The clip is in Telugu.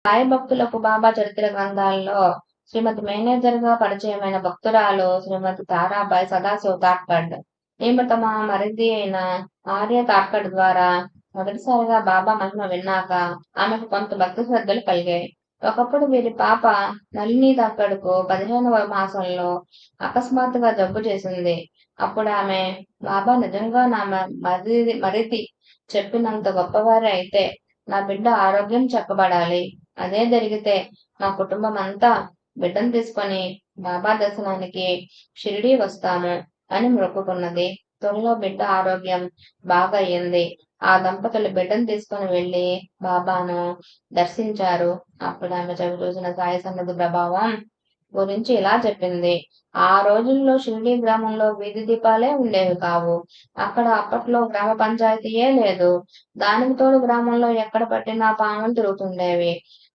సాయి భక్తులకు బాబా చరిత్ర గ్రంథాల్లో శ్రీమతి మేనేజర్గా పరిచయమైన భక్తురాలు శ్రీమతి తారాబాయి సదాశివ తాట్కడ్. ఈమె తమ మరిది అయిన ఆర్య తాట్కడ్ ద్వారా మొదటిసారిగా బాబా మహిమ విన్నాక ఆమెకు కొంత భక్తి శ్రద్ధలు కలిగాయి. ఒకప్పుడు వీరి పాప నళిని తాట్కడ్కు 15వ మాసంలో అకస్మాత్తుగా జబ్బు చేసింది. అప్పుడు ఆమె, బాబా నిజంగా నా మరిది చెప్పినంత గొప్పవారే అయితే నా బిడ్డ ఆరోగ్యం చక్కబడాలి. అదే జరిగితే మా కుటుంబం అంతా బిడ్డను తీసుకొని బాబా దర్శనానికి షిరిడీ వస్తాము అని మొక్కుకున్నది. త్వరలో బిడ్డ ఆరోగ్యం బాగా అయ్యింది. ఆ దంపతులు బిడ్డను తీసుకొని వెళ్లి బాబాను దర్శించారు. అప్పుడు ఆమె చూసిన సాయి సన్నిధి ప్రభావం గురించి ఇలా చెప్పింది. ఆ రోజుల్లో షిరిడీ గ్రామంలో వీధి దీపాలే ఉండేవి కావు. అక్కడ అప్పట్లో గ్రామ పంచాయతీయే లేదు. దానికి తోడు గ్రామంలో ఎక్కడ పట్టినా పాములు తిరుగుతుండేవి.